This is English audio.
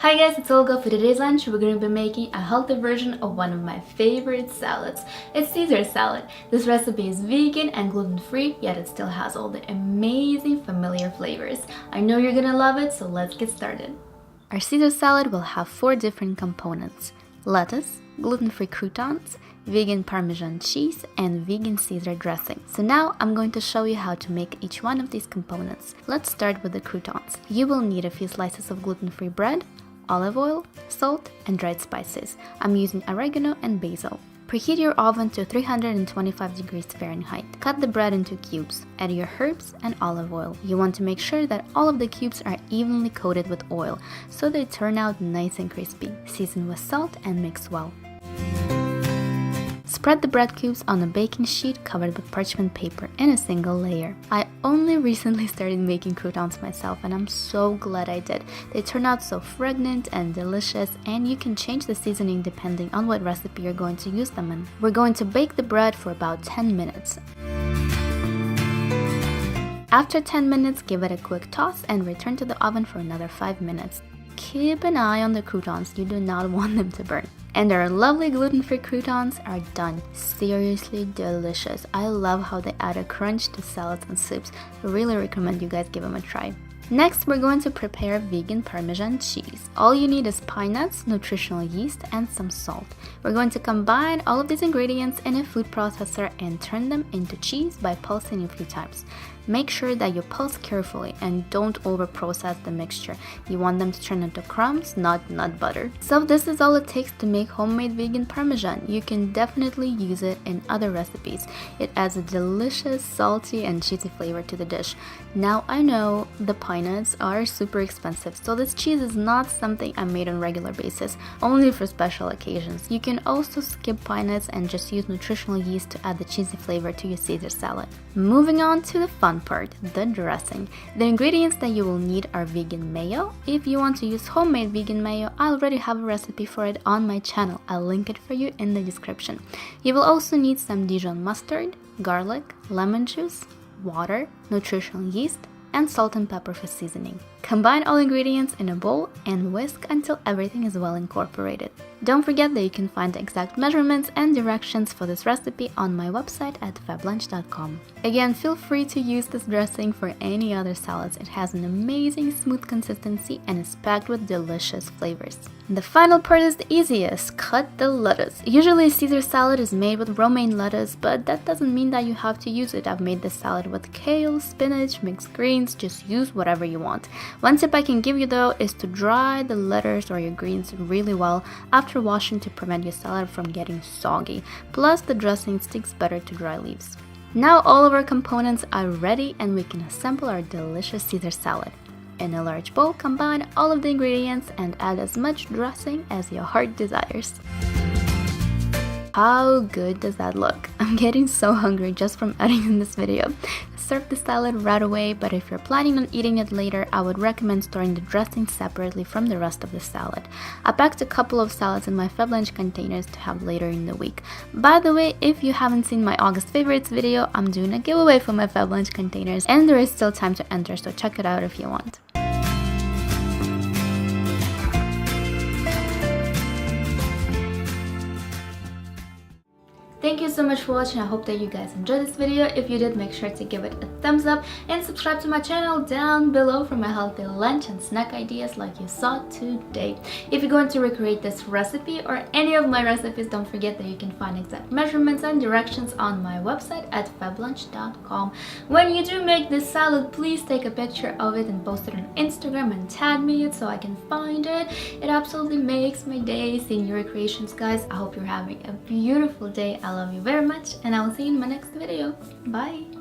Hi guys, it's Olga. For today's lunch, we're going to be making a healthy version of one of my favorite salads. It's Caesar salad. This recipe is vegan and gluten-free, yet it still has all the amazing familiar flavors. I know you're gonna love it, so let's get started. Our Caesar salad will have 4 different components: lettuce, gluten-free croutons, vegan Parmesan cheese, and vegan Caesar dressing. So now I'm going to show you how to make each one of these components. Let's start with the croutons. You will need a few slices of gluten-free bread, olive oil, salt, and dried spices. I'm using oregano and basil. Preheat your oven to 325 degrees Fahrenheit. Cut the bread into cubes. Add your herbs and olive oil. You want to make sure that all of the cubes are evenly coated with oil so they turn out nice and crispy. Season with salt and mix well. Spread the bread cubes on a baking sheet covered with parchment paper in a single layer. I only recently started making croutons myself and I'm so glad I did. They turn out so fragrant and delicious, and you can change the seasoning depending on what recipe you're going to use them in. We're going to bake the bread for about 10 minutes. After 10 minutes, give it a quick toss and return to the oven for another 5 minutes. Keep an eye on the croutons, you do not want them to burn. And our lovely gluten-free croutons are done. Seriously delicious. I love how they add a crunch to salads and soups. I really recommend you guys give them a try. Next, we're going to prepare vegan Parmesan cheese. All you need is pine nuts, nutritional yeast, and some salt. We're going to combine all of these ingredients in a food processor and turn them into cheese by pulsing a few times. Make sure that you pulse carefully and don't over-process the mixture. You want them to turn into crumbs, not nut butter. So this is all it takes to make homemade vegan Parmesan. You can definitely use it in other recipes. It adds a delicious, salty, and cheesy flavor to the dish. Now I know the pine nuts are super expensive, so this cheese is not something I made on a regular basis, only for special occasions. You can also skip pine nuts and just use nutritional yeast to add the cheesy flavor to your Caesar salad. Moving on to the fun part, the dressing. The ingredients that you will need are vegan mayo. If you want to use homemade vegan mayo, I already have a recipe for it on my channel. I'll link it for you in the description. You will also need some Dijon mustard, garlic, lemon juice, water, nutritional yeast, and salt and pepper for seasoning. Combine all ingredients in a bowl and whisk until everything is well incorporated. Don't forget that you can find the exact measurements and directions for this recipe on my website at fablunch.com. Again, feel free to use this dressing for any other salads. It has an amazing smooth consistency and is packed with delicious flavors. The final part is the easiest: cut the lettuce. Usually Caesar salad is made with romaine lettuce, but that doesn't mean that you have to use it. I've made this salad with kale, spinach, mixed greens. Just use whatever you want. One tip I can give you though is to dry the lettuce or your greens really well after washing to prevent your salad from getting soggy. Plus, the dressing sticks better to dry leaves. Now all of our components are ready and we can assemble our delicious Caesar salad. In a large bowl, combine all of the ingredients and add as much dressing as your heart desires. How good does that look? I'm getting so hungry just from editing this video. Serve the salad right away, but if you're planning on eating it later, I would recommend storing the dressing separately from the rest of the salad. I packed a couple of salads in my FabLunch containers to have later in the week. By the way, if you haven't seen my August favorites video, I'm doing a giveaway for my FabLunch containers and there is still time to enter, so check it out if you want. Thank you so much for watching. I hope that you guys enjoyed this video. If you did, make sure to give it a thumbs up and subscribe to my channel down below for my healthy lunch and snack ideas like you saw today. If you're going to recreate this recipe or any of my recipes, don't forget that you can find exact measurements and directions on my website at fablunch.com. When you do make this salad, please take a picture of it and post it on Instagram and tag me it so I can find it. It absolutely makes my day seeing your creations, guys. I hope you're having a beautiful day. I love you very much and I will see you in my next video. Bye!